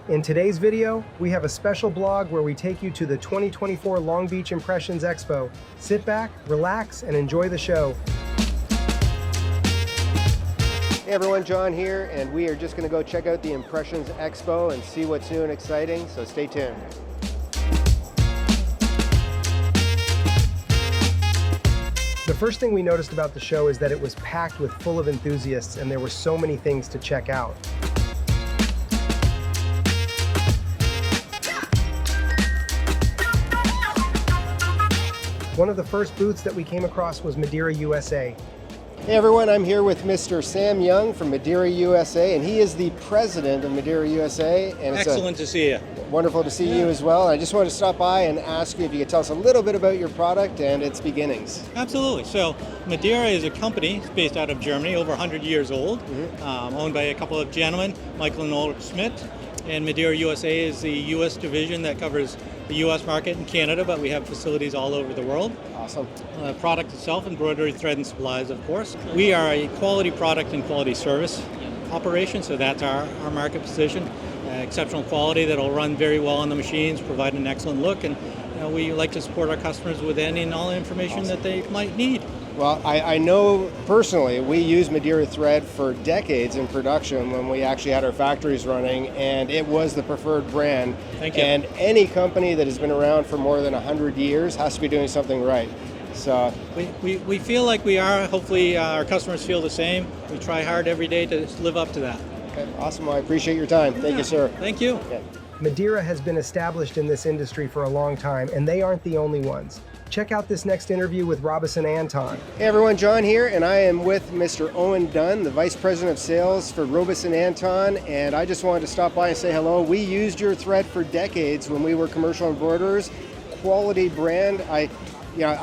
In today's video, we have a special blog where we take you to the 2024 Long Beach Impressions Expo. Sit back, relax, and enjoy the show. Hey everyone, John here, and we are just going to go check out the Impressions Expo and see what's new and exciting, so stay tuned. The first thing we noticed about the show is that it was packed with full of enthusiasts and there were so many things to check out. One of the first booths that we came across was Madira USA. Hey everyone, I'm here with Mr. Sam Young from Madira USA, and he is the president of Madira USA. And it's excellent to see you. Wonderful to see you as well. I just wanted to stop by and ask you if you could tell us a little bit about your product and its beginnings. Absolutely. So Madira is a company based out of Germany, over 100 years old, owned by a couple of gentlemen, Michael and Ulrich Schmidt. And Madira USA is the U.S. division that covers the U.S. market and Canada, but we have facilities all over the world. Awesome. The product itself, embroidery, thread, and supplies, of course. We are a quality product and quality service operation, so that's our market position. Exceptional quality that'll run very well on the machines, provide an excellent look, and we like to support our customers with any and all information that they might need. Well, I know personally, we use Madira thread for decades in production when we actually had our factories running, and it was the preferred brand. Thank you. And any company that has been around for more than 100 years has to be doing something right. So we feel like we are. Hopefully our customers feel the same. We try hard every day to live up to that. Okay, awesome. Well, I appreciate your time. Thank you, sir. Thank you. Okay. Madira has been established in this industry for a long time, and they aren't the only ones. Check out this next interview with Robison Anton. Hey everyone, John here, and I am with Mr. Owen Dunn, the Vice President of Sales for Robison Anton, and I just wanted to stop by and say hello. We used your thread for decades when we were commercial embroiderers. Quality brand. I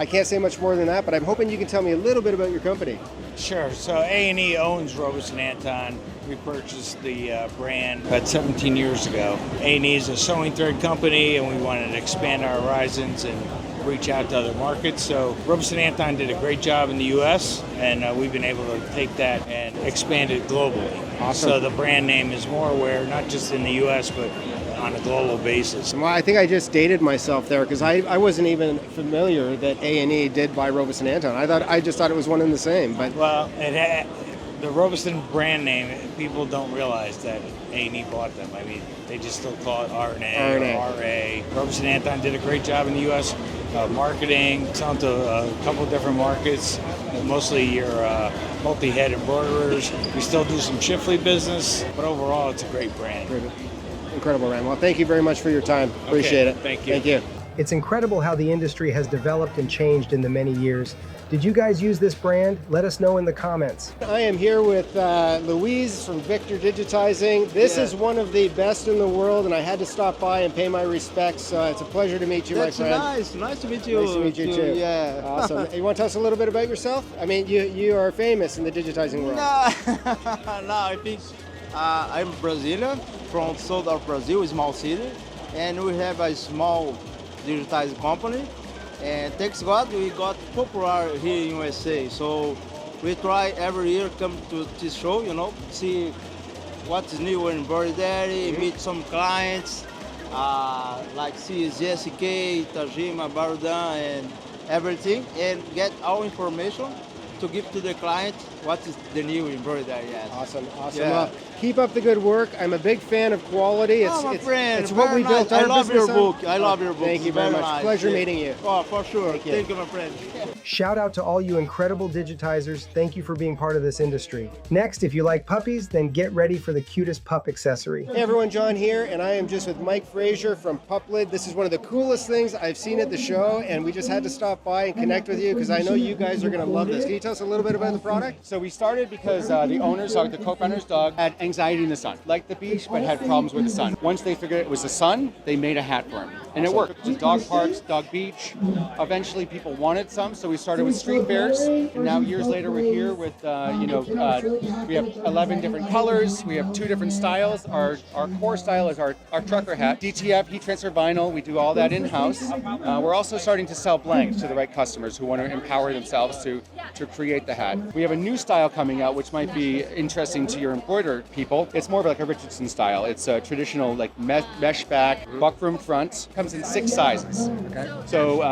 can't say much more than that, but I'm hoping you can tell me a little bit about your company. Sure. So A&E owns Robison Anton. We purchased the brand about 17 years ago. A&E is a sewing thread company, and we wanted to expand our horizons and reach out to other markets. So Robison Anton did a great job in the U.S., and we've been able to take that and expand it globally. Awesome. So the brand name is more aware, not just in the U.S., but on a global basis. Well, I think I just dated myself there because I wasn't even familiar that A&E did buy Robison Anton. I just thought it was one and the same. But well, the Robison brand name, people don't realize that A&E bought them. I mean, they just still call it RNA or RA. Robison Anton did a great job in the U.S. Marketing, selling to a couple of different markets, mostly your multi-head embroiderers. We still do some Chifley business, but overall, it's a great brand. Incredible, Ryan. Well, thank you very much for your time. Appreciate it. Thank you. Thank you. It's incredible how the industry has developed and changed in the many years. Did you guys use this brand? Let us know in the comments. I am here with Louise from Victor Digitizing. This is one of the best in the world, and I had to stop by and pay my respects. It's a pleasure to meet you, my friend. Nice to meet you. Nice to meet you too. Yeah. Awesome. You want to tell us a little bit about yourself? I mean, you are famous in the digitizing world. No, I think I'm Brazilian, from south of Brazil, a small city, and we have a small digitizing company. And thanks God, we got popular here in USA. So we try every year come to this show, see what's new in embroidery, meet some clients, like CSK, Tajima, Barudan, and everything, and get our information to give to the client what is the new embroidery. Yes. Awesome. Yeah. Well, keep up the good work. I'm a big fan of quality. My friend, it's what we nice. built our I love business your on. book. I love your book. Thank you very much. Nice. Pleasure meeting you. Oh, for sure. Thank you, my friend. Shout out to all you incredible digitizers. Thank you for being part of this industry. Next, if you like puppies, then get ready for the cutest pup accessory. Hey everyone, John here, and I am just with Mike Frazier from Puplid. This is one of the coolest things I've seen at the show, and we just had to stop by and connect with you because I know you guys are going to love this. Can you tell us a little bit about the product? So we started because the owners, the co-founder's dog, had anxiety in the sun. Liked the beach, but had problems with the sun. Once they figured it was the sun, they made a hat for him. And it worked. It was dog parks, dog beach. Eventually people wanted some, so we started with street fairs. And now years later we're here with, we have 11 different colors. We have 2 different styles. Our core style is our trucker hat. DTF, heat transfer vinyl, we do all that in-house. We're also starting to sell blanks to the right customers who want to empower themselves to create the hat. We have a new style coming out, which might be interesting to your embroidered people. It's more of like a Richardson style. It's a traditional like mesh back, buckroom front. Comes in 6 sizes. Okay. So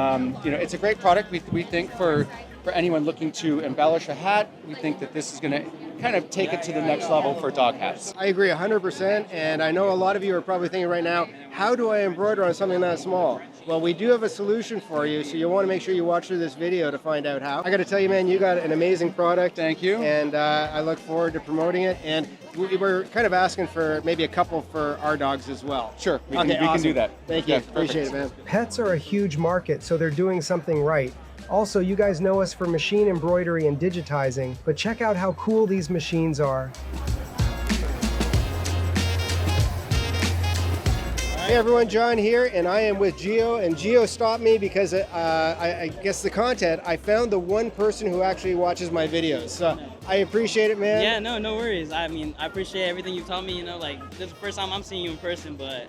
it's a great product. We think for anyone looking to embellish a hat, we think that this is going to kind of take it to the next level for dog hats. I agree 100%, and I know a lot of you are probably thinking right now, how do I embroider on something that small? Well, we do have a solution for you, so you'll want to make sure you watch through this video to find out how. I got to tell you, man, you got an amazing product. Thank you. And I look forward to promoting it, and we're kind of asking for maybe a couple for our dogs as well. Sure, we can do that. Thank you, appreciate it, man. Pets are a huge market, so they're doing something right. Also, you guys know us for machine embroidery and digitizing, but check out how cool these machines are. Hey everyone, John here, and I am with Gio, and Gio stopped me because I guess the content, I found the one person who actually watches my videos. So I appreciate it, man. Yeah, no worries. I mean, I appreciate everything you've taught me, like, this is the first time I'm seeing you in person, but,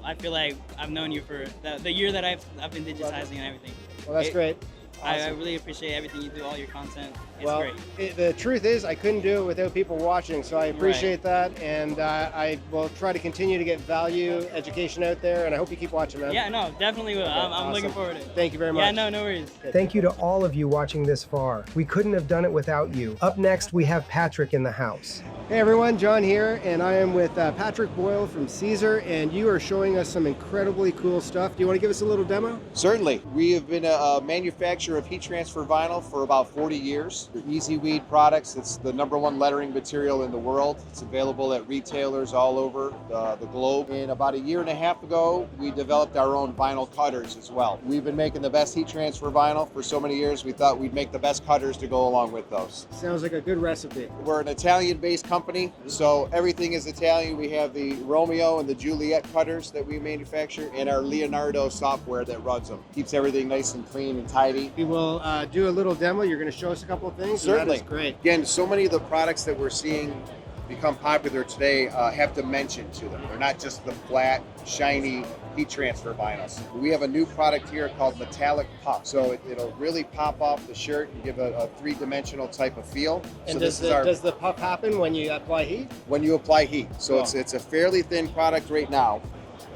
I feel like I've known you for the year that I've been digitizing and everything. Well, that's great. I really appreciate everything you do, all your content. It's great. The truth is, I couldn't do it without people watching, so I appreciate that, and I will try to continue to get value, education out there, and I hope you keep watching, man. Yeah, no, definitely will. I'm looking forward to it. Thank you very much. Yeah, no worries. Thank you to all of you watching this far. We couldn't have done it without you. Up next, we have Patrick in the house. Hey everyone, John here, and I am with Patrick Boyle from Caesar, and you are showing us some incredibly cool stuff. Do you want to give us a little demo? Certainly. We have been a manufacturer of heat transfer vinyl for about 40 years. Easy Weed products, it's the #1 lettering material in the world. It's available at retailers all over the globe. And about a year and a half ago, we developed our own vinyl cutters as well. We've been making the best heat transfer vinyl for so many years, we thought we'd make the best cutters to go along with those. Sounds like a good recipe. We're an Italian-based company, so everything is Italian. We have the Romeo and the Juliet cutters that we manufacture, and our Leonardo software that runs them. Keeps everything nice and clean and tidy. We will do a little demo. You're going to show us a couple of things. Certainly. That is great. Again, so many of the products that we're seeing become popular today have dimension to them. They're not just the flat, shiny heat transfer vinyls. We have a new product here called Metallic Puff. So it'll really pop off the shirt and give a three-dimensional type of feel. And so does the puff happen when you apply heat? When you apply heat. So it's a fairly thin product right now.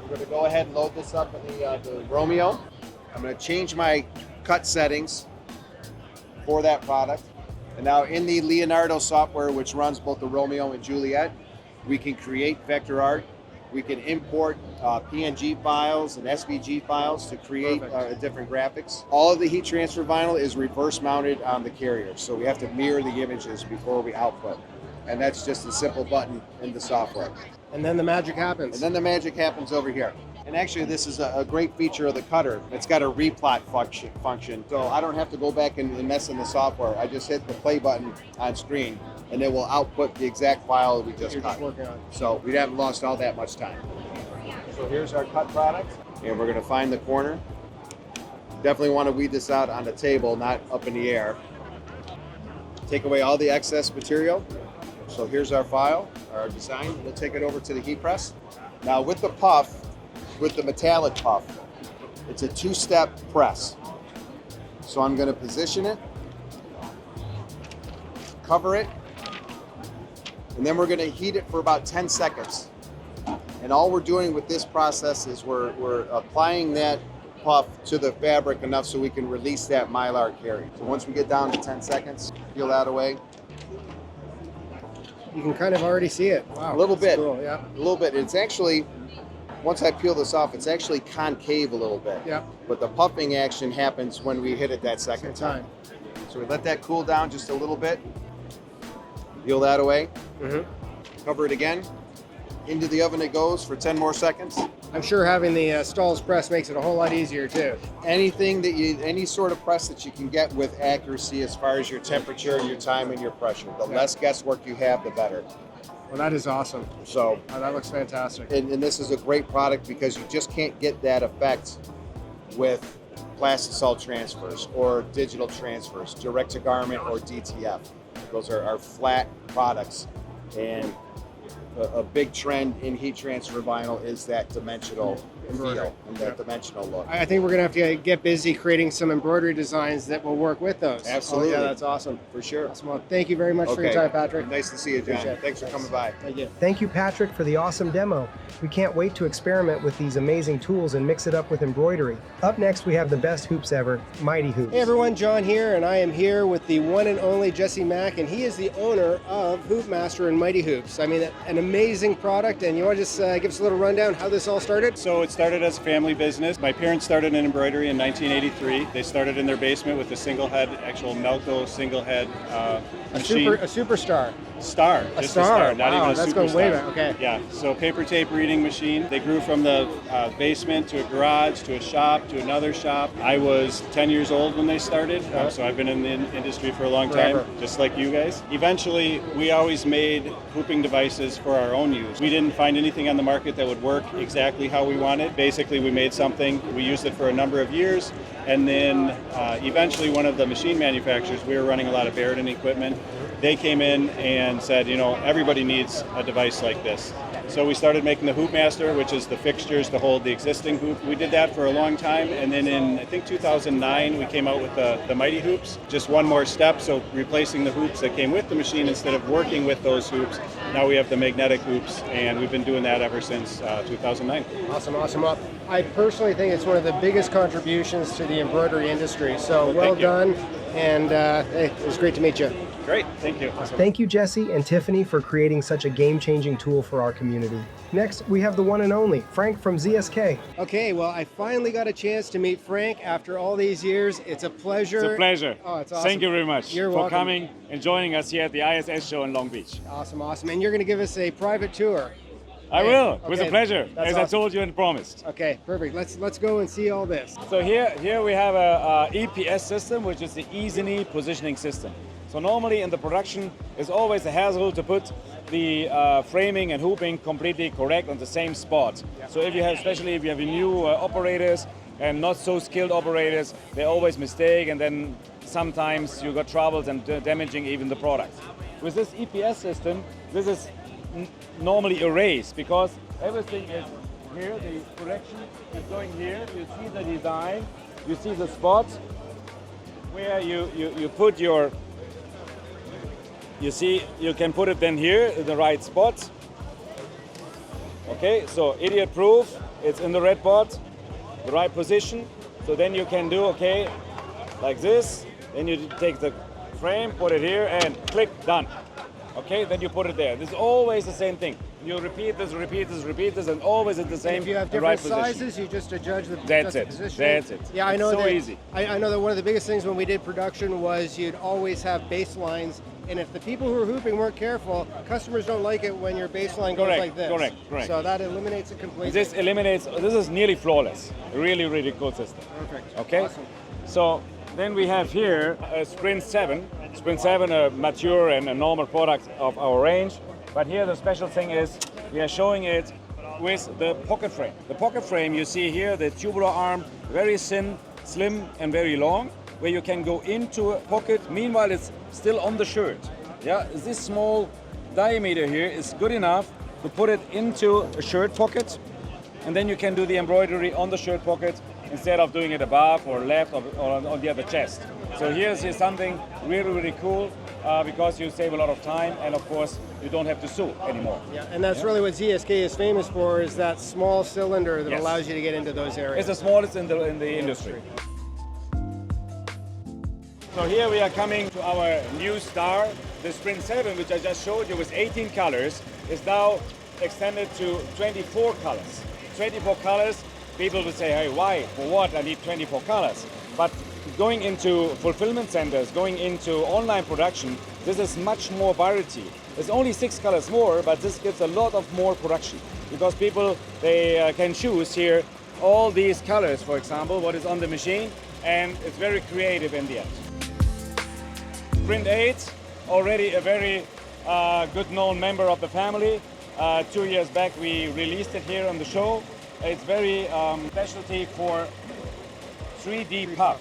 I'm going to go ahead and load this up in the Romeo. I'm going to change my cut settings for that product. And now in the Leonardo software, which runs both the Romeo and Juliet, we can create vector art. We can import PNG files and SVG files to create different graphics. All of the heat transfer vinyl is reverse mounted on the carrier, so we have to mirror the images before we output. And that's just a simple button in the software. And then the magic happens. And then the magic happens over here. And actually, this is a great feature of the cutter. It's got a replot function, so I don't have to go back and mess in the software. I just hit the play button on screen, and it will output the exact file that we just cut. So we haven't lost all that much time. So here's our cut product, and we're going to find the corner. Definitely want to weed this out on the table, not up in the air. Take away all the excess material. So here's our file, our design. We'll take it over to the heat press. Now with the puff, with the metallic puff, it's a two-step press. So I'm going to position it, cover it, and then we're going to heat it for about 10 seconds. And all we're doing with this process is we're applying that puff to the fabric enough so we can release that Mylar carry. So once we get down to 10 seconds, peel that away. You can kind of already see it. Wow. A little bit. Cool, yeah. A little bit. It's actually, once I peel this off, it's actually concave a little bit. Yeah. But the puffing action happens when we hit it that second time. So we let that cool down just a little bit. Peel that away. Cover it again. Into the oven it goes for 10 more seconds. I'm sure having the stalls press makes it a whole lot easier too. Any sort of press that you can get with accuracy as far as your temperature, your time, and your pressure. The less guesswork you have, the better. Well, that is awesome. So that looks fantastic. And this is a great product because you just can't get that effect with plastisol transfers or digital transfers, direct to garment or DTF. Those are flat products. And a big trend in heat transfer vinyl is that dimensional feel and that dimensional look. I think we're going to have to get busy creating some embroidery designs that will work with those. Absolutely. Oh, yeah, that's awesome. For sure. Awesome. Well, thank you very much for your time, Patrick. Nice to see you, John. Appreciate it. Thanks for coming by. Thank you. Thank you, Patrick, for the awesome demo. We can't wait to experiment with these amazing tools and mix it up with embroidery. Up next, we have the best hoops ever, Mighty Hoops. Hey everyone, John here, and I am here with the one and only Jesse Mack, and he is the owner of Hoopmaster and Mighty Hoops. I mean, an amazing product, and you want to just give us a little rundown how this all started? So it started as a family business. My parents started in embroidery in 1983. They started in their basement with a single head, actual Melco single head machine. A superstar. Star. A Just star. a star, not Wow, even a that's superstar. going way back. Okay. Yeah, so paper tape reading machine. They grew from the basement to a garage to a shop to another shop. I was 10 years old when they started, so I've been in the industry for a long Forever. time, just like you guys. Eventually, we always made hooping devices for our own use. We didn't find anything on the market that would work exactly how we wanted. Basically, we made something, we used it for a number of years, and then eventually one of the machine manufacturers, we were running a lot of Barrett equipment, they came in and said, you know, everybody needs a device like this. So we started making the Hoopmaster, which is the fixtures to hold the existing hoop. We did that for a long time, and then in, I think, 2009, we came out with the Mighty Hoops. Just one more step, so replacing the hoops that came with the machine instead of working with those hoops. Now we have the magnetic hoops, and we've been doing that ever since 2009. Awesome, awesome. Well, I personally think it's one of the biggest contributions to the embroidery industry. So well done, and hey, it was great to meet you. Great, thank you. Awesome. Thank you, Jesse and Tiffany, for creating such a game-changing tool for our community. Next, we have the one and only, Frank from ZSK. Okay, well, I finally got a chance to meet Frank after all these years. It's a pleasure. It's a pleasure. Oh, it's awesome. Thank you very much You're for welcome. coming and joining us here at the ISS show in Long Beach. Awesome, awesome. And you're going to give us a private tour. I will, with Okay, a pleasure, that's as I awesome. told you and promised. Okay, perfect. Let's go and see all this. So here we have a EPS system, which is the easy positioning system. So normally in the production, it's always a hassle to put the framing and hooping completely correct on the same spot. So if you have, especially if you have new operators and not so skilled operators, they always mistake, and then sometimes you got troubles and damaging even the product. With this EPS system, this is normally erased because everything is here, the correction is going here, you see the design, you see the spot where you put your, you see, you can put it then here in the right spot. Okay, so idiot proof, it's in the red spot, the right position. So then you can do, okay, like this, then you take the frame, put it here, and click, done. Okay, then you put it there. This is always the same thing. You repeat this, and always at the same If you have right different position. sizes, you just adjust the That's it. position. That's it. Yeah, I know It's so that. easy. I know that one of the biggest things when we did production was you'd always have baselines, and if the people who are hooping weren't careful, customers don't like it when your baseline goes Correct, like this. correct. So that eliminates it completely. This eliminates, this is nearly flawless. Really, really cool system. Perfect. Okay? Awesome. So then we have here a Sprint 7. Sprint 7, a mature and a normal product of our range. But here the special thing is we are showing it with the pocket frame. The pocket frame you see here, the tubular arm, very thin, slim and very long, where you can go into a pocket. Meanwhile, it's still on the shirt. Yeah, this small diameter here is good enough to put it into a shirt pocket, and then you can do the embroidery on the shirt pocket instead of doing it above or left or on the other chest. So here's something really, really cool because you save a lot of time, and of course you don't have to sew anymore. Yeah, and that's really what ZSK is famous for, is that small cylinder that Yes. allows you to get into those areas. It's the smallest in the industry. So here we are coming to our new star, the Sprint 7, which I just showed you with 18 colors, is now extended to 24 colors. 24 colors, people will say, hey, why, for what, I need 24 colors. But going into fulfillment centers, going into online production, this is much more variety. There's only 6 colors more, but this gives a lot of more production because people, they can choose here all these colors, for example, what is on the machine, and it's very creative in the end. Sprint 8, already a very good known member of the family. 2 years back we released it here on the show. It's very specialty for 3D puff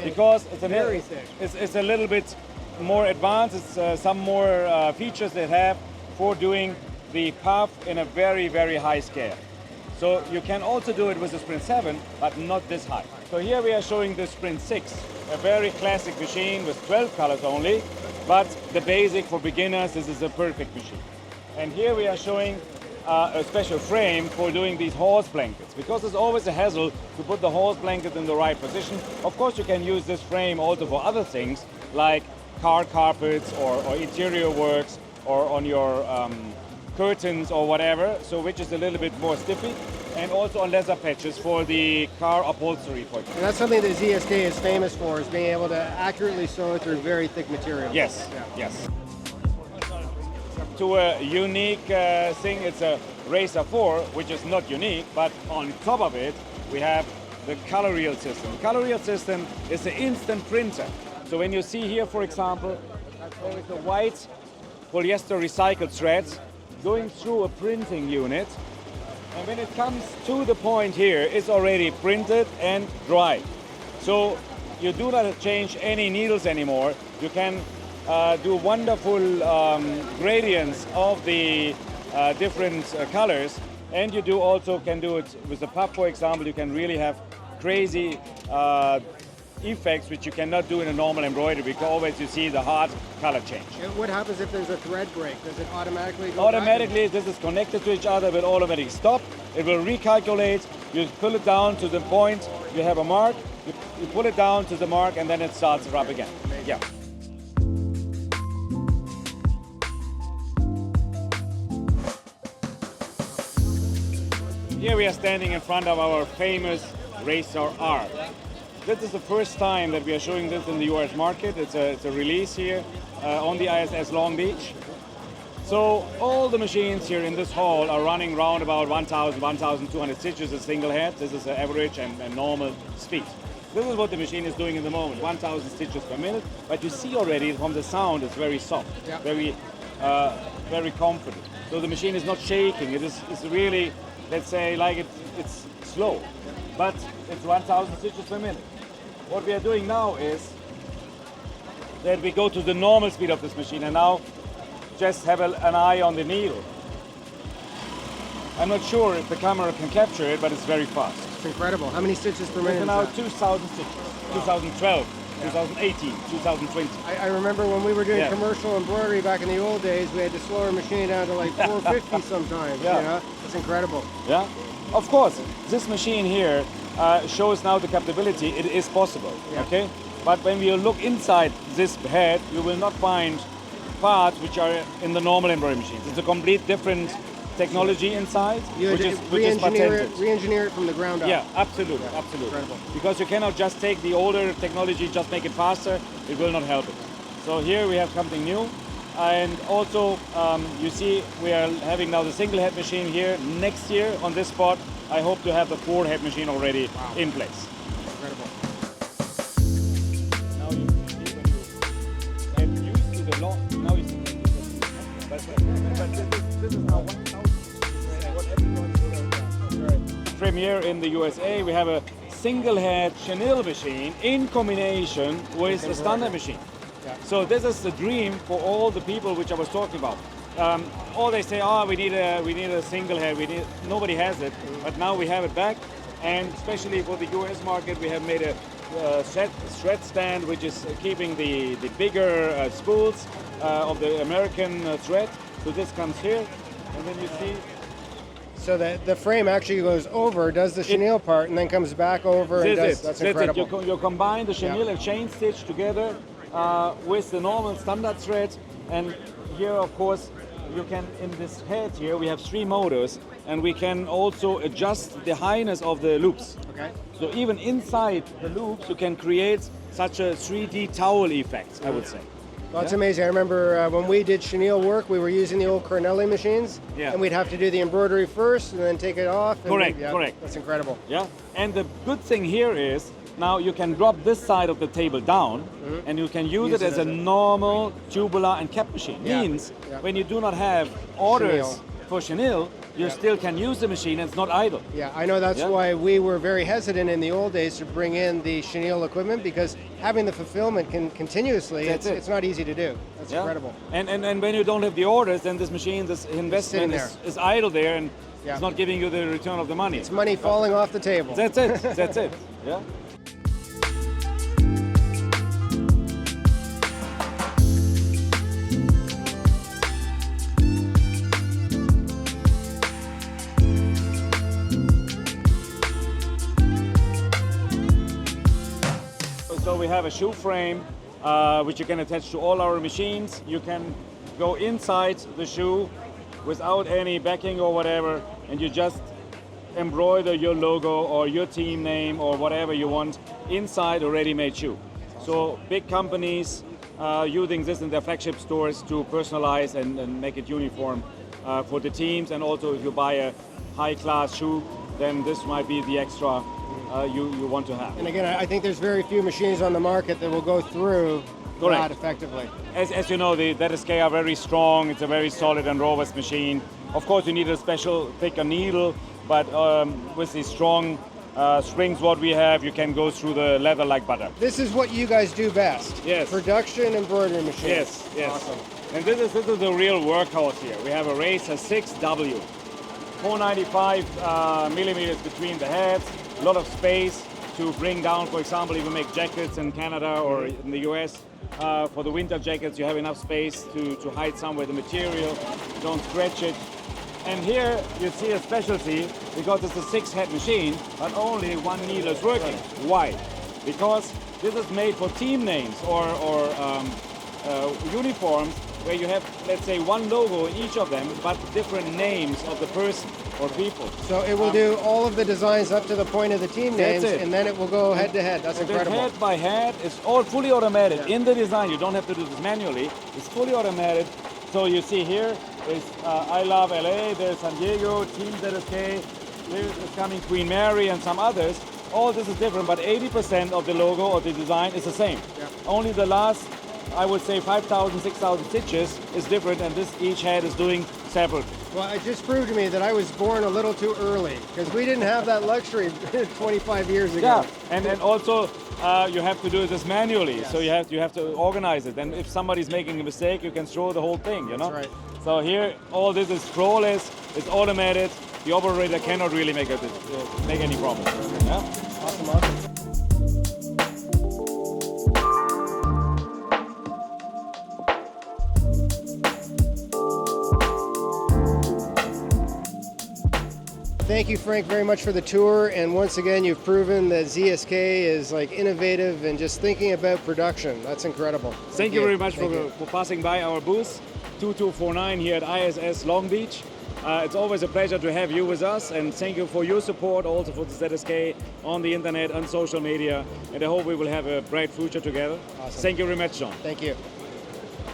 because it's a little bit more advanced. It's some more features they have for doing the puff in a very, very high scale. So you can also do it with the Sprint 7, but not this high. So here we are showing the Sprint 6, a very classic machine with 12 colors only, but the basic for beginners, this is a perfect machine. And here we are showing a special frame for doing these horse blankets, because it's always a hassle to put the horse blanket in the right position. Of course, you can use this frame also for other things, like car carpets or interior works, or on your curtains or whatever, so which is a little bit more stiffy, and also on leather patches for the car upholstery, for example. And that's something that ZSK is famous for, is being able to accurately sew through very thick material. Yes, Yeah. yes. To a unique thing, it's a Racer 4, which is not unique, but on top of it, we have the color reel system. Color reel system is an instant printer. So when you see here, for example, there is a white polyester recycled threads going through a printing unit, and when it comes to the point here, it's already printed and dry. So you do not change any needles anymore. You can do wonderful gradients of the different colors, and you can do it with the puff, for example. You can really have crazy effects which you cannot do in a normal embroidery, because always you see the hard color change. And what happens if there's a thread break? Does it automatically go Automatically, this is connected to each other, it will automatically stop. It will recalculate. You pull it down to the point, you have a mark, you pull it down to the mark, and then it starts up again. Yeah. Here we are standing in front of our famous Racer R. This is the first time that we are showing this in the US market. It's a release here on the ISS Long Beach. So all the machines here in this hall are running around about 1,000, 1,200 stitches a single head. This is the average and normal speed. This is what the machine is doing in the moment, 1,000 stitches per minute. But you see already from the sound, it's very soft, very confident. So the machine is not shaking. It's really, let's say, like it's slow, but it's 1,000 stitches per minute. What we are doing now is that we go to the normal speed of this machine, and now just have an eye on the needle. I'm not sure if the camera can capture it, but it's very fast. It's incredible. How many stitches per minute? It's now 2,000 stitches. 2012, 2018, 2020. I remember when we were doing Yeah. commercial embroidery back in the old days, we had to slow our machine down to like 450 sometimes. Yeah. You know? It's incredible. Yeah, of course. This machine here shows now the capability. It is possible. Yeah. Okay, but when we look inside this head, you will not find parts which are in the normal embroidery machines. It's a complete different technology inside, You had which to is patented. re-engineer it from the ground up. Yeah, absolutely, absolutely. Incredible. Because you cannot just take the older technology, just make it faster. It will not help it. So here we have something new. And also, you see, we are having now the single head machine here. Next year on this spot, I hope to have the 4 head machine already in place. Incredible. Now you see when you get used to the law, now you see. But this is now 1,000. What everyone does. Premiere in the USA, we have a single head chenille machine in combination with a standard machine. Yeah. So this is the dream for all the people which I was talking about. All they say, oh, we need a single head. Nobody has it, but now we have it back. And especially for the US market, we have made a shred stand, which is keeping the bigger spools of the American thread. So this comes here, and then you see. So the frame actually goes over, does the chenille part, and then comes back over and does. That's incredible. You combine the chenille and chain stitch together with the normal standard thread, and here, of course, you can, in this head here, we have 3 motors, and we can also adjust the highness of the loops. Okay. So even inside the loops, you can create such a 3D towel effect, I would say. Well, it's amazing. I remember when we did chenille work, we were using the old Cornelli machines, Yeah. and we'd have to do the embroidery first and then take it off. And Correct, yeah, correct. That's incredible. Yeah, and the good thing here is now you can drop this side of the table down, and you can use it as a normal tubular and cap machine. Yeah, Means yeah. when you do not have orders Chenille. for chenille, you still can use the machine and it's not idle. Yeah, I know that's why we were very hesitant in the old days to bring in the chenille equipment, because having the fulfillment continuously, it's not easy to do. That's incredible. And when you don't have the orders, then this machine, this investment is idle there, and it's not giving you the return of the money. It's money falling off the table. That's it. That's it. Yeah. So we have a shoe frame which you can attach to all our machines. You can go inside the shoe without any backing or whatever, and you just embroider your logo or your team name or whatever you want inside a ready-made shoe. So big companies using this in their flagship stores to personalize and make it uniform for the teams, and also if you buy a high-class shoe, then this might be the extra you want to have. And again, I think there's very few machines on the market that will go through that effectively. As you know, the ZSK are very strong. It's a very solid and robust machine. Of course, you need a special thicker needle, but with the strong springs what we have, you can go through the leather like butter. This is what you guys do best. Yes. Production embroidery machines. Yes, yes. Awesome. And this is the real workhorse here. We have a Racer 6W. 495 millimeters between the heads, a lot of space to bring down, for example, if you make jackets in Canada or in the US, for the winter jackets you have enough space to hide somewhere the material, don't stretch it. And here you see a specialty, because it's a 6-head machine, but only one needle is working. Why? Because this is made for team names or uniforms, where you have, let's say, one logo in each of them, but different names of the person or people. So it will do all of the designs up to the point of the team names, and then it will go head to head. That's incredible. Head by head, it's all fully automated. In the design, you don't have to do this manually. It's fully automated. So you see here is I Love LA, there's San Diego, Team ZSK, there's coming Queen Mary and some others. All this is different, but 80% of the logo or the design is the same. Yeah. Only the last, I would say, 5,000, 6,000 stitches is different, and this each head is doing separate. Well, it just proved to me that I was born a little too early, because we didn't have that luxury 25 years ago. Yeah, and also you have to do this manually, yes. So you have to organize it. And if somebody's making a mistake, you can throw the whole thing, you know? That's right. So here, all this is flawless, it's automated. The operator cannot really make any problems. Yeah? Awesome, awesome. Thank you, Frank, very much for the tour. And once again, you've proven that ZSK is like innovative and just thinking about production. That's incredible. Thank you very much for passing by our booth, 2249 here at ISS Long Beach. It's always a pleasure to have you with us, and thank you for your support also for the ZSK on the internet and social media. And I hope we will have a bright future together. Awesome. Thank you very much, John. Thank you.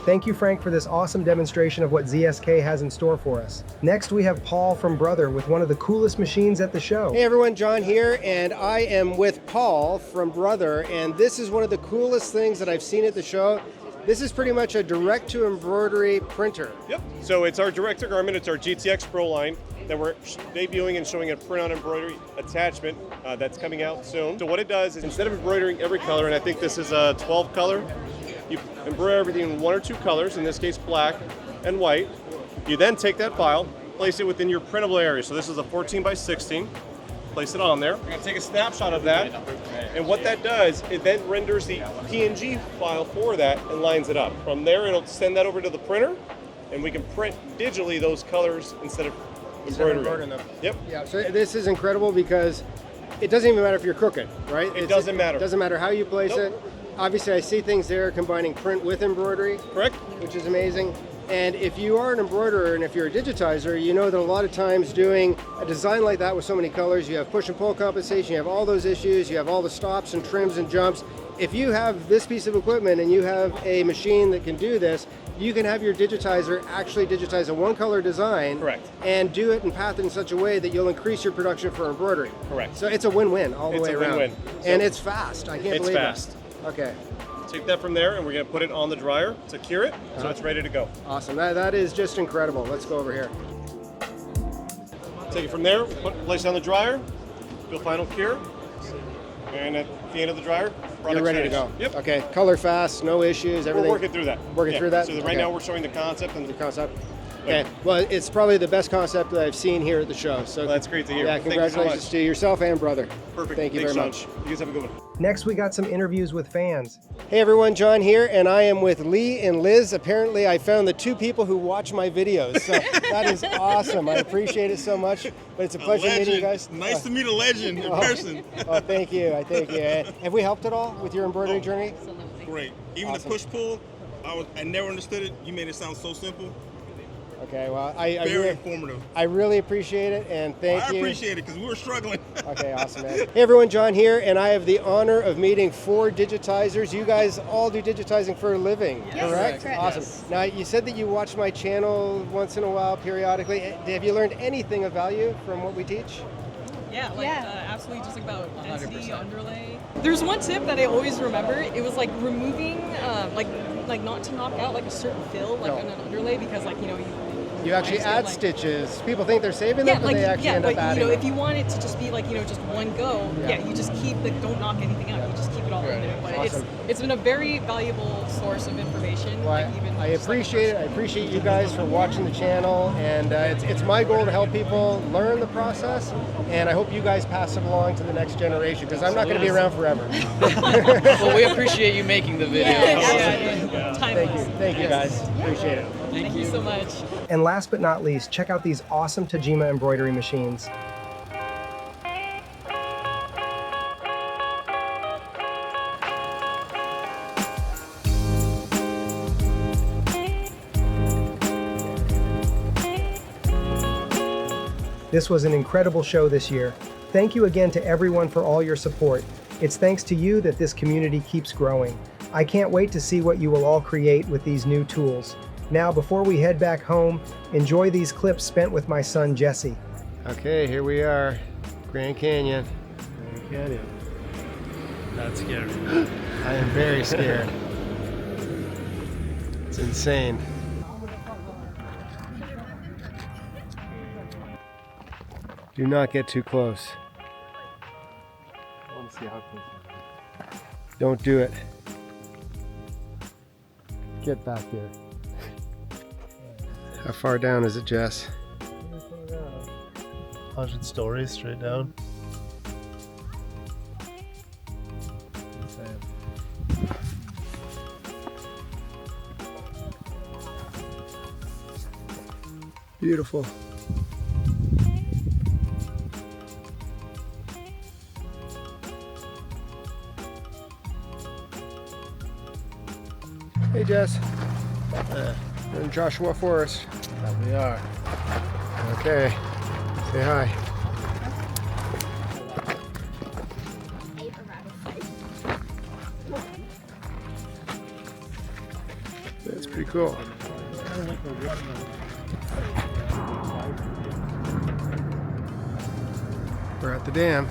Thank you, Frank, for this awesome demonstration of what ZSK has in store for us. Next, we have Paul from Brother with one of the coolest machines at the show. Hey everyone, John here, and I am with Paul from Brother, and this is one of the coolest things that I've seen at the show. This is pretty much a direct-to-embroidery printer. Yep, so it's our direct-to-garment, it's our GTX Pro line that we're debuting and showing a print-on embroidery attachment that's coming out soon. So what it does is, instead of embroidering every color, and I think this is a 12 color, you embroider everything in one or two colors, in this case black and white. You then take that file, place it within your printable area. So this is a 14 by 16. Place it on there. We're going to take a snapshot of that, and what that does, it then renders the PNG file for that and lines it up. From there, it'll send that over to the printer, and we can print digitally those colors instead of embroidering them. Yep. Yeah, so this is incredible because it doesn't even matter if you're crooked, right? It doesn't matter. It doesn't matter how you place it. Obviously, I see things there combining print with embroidery. Correct. Which is amazing. And if you are an embroiderer and if you're a digitizer, you know that a lot of times doing a design like that with so many colors, you have push and pull compensation, you have all those issues, you have all the stops and trims and jumps. If you have this piece of equipment and you have a machine that can do this, you can have your digitizer actually digitize a one-color design. Correct. And do it and path it in such a way that you'll increase your production for embroidery. Correct. So it's a win-win all the way around. It's a win-win. And it's fast. I can't believe it. It's fast. Okay. Take that from there, and we're going to put it on the dryer to cure it, so it's ready to go. Awesome. That is just incredible. Let's go over here. Take it from there, place it on the dryer, do a final cure, and at the end of the dryer, You're ready to go. Yep. Okay, color fast, no issues, everything. We're working through that. Working through that? So right now we're showing the concept and the concept. Okay, well, it's probably the best concept that I've seen here at the show. So that's great to hear. Yeah, congratulations to yourself and brother. Perfect. Thank you Thanks, very John. much. You guys have a good one. Next, we got some interviews with fans. Hey everyone, John here, and I am with Lee and Liz. Apparently, I found the two people who watch my videos, so that is awesome. I appreciate it so much, but it's a pleasure meeting you guys. Nice to meet a legend in person. Oh, thank you. I thank you. Have we helped at all with your embroidery journey? Great. Even the push-pull, I never understood it. You made it sound so simple. Okay, well, Very informative. I really appreciate it, and thank you. I appreciate it because we were struggling. Okay, awesome, man. Hey everyone, John here, and I have the honor of meeting 4 digitizers. You guys all do digitizing for a living, correct? Awesome. Yes. Now, you said that you watch my channel once in a while, periodically. Have you learned anything of value from what we teach? Yeah, absolutely, just about density, underlay. There's one tip that I always remember. It was like removing, like not to knock out like a certain fill, like on an underlay, because you actually add stitches. People think they're saving them, but they actually end up adding them. If you want it to just be just one go, you just keep don't knock anything out. You just keep it all in there. But awesome. it's been a very valuable source of information. Well, I appreciate it. I appreciate you guys for watching the channel, and it's my goal to help people learn the process, and I hope you guys pass it along to the next generation, because I'm not going to be around forever. Well, we appreciate you making the video. Thank you guys. Appreciate it. Thank you so much. And last but not least, check out these awesome Tajima embroidery machines. This was an incredible show this year. Thank you again to everyone for all your support. It's thanks to you that this community keeps growing. I can't wait to see what you will all create with these new tools. Now, before we head back home, enjoy these clips spent with my son, Jesse. Okay, here we are, Grand Canyon. Grand Canyon. That's scary. I am very scared. It's insane. Do not get too close. I want to see how close you are. Don't do it. Get back here. How far down is it, Jess? 100 stories straight down. Beautiful. Hey Jess, we're in Joshua Forest. That we are. Okay, say hi. That's pretty cool. We're at the dam.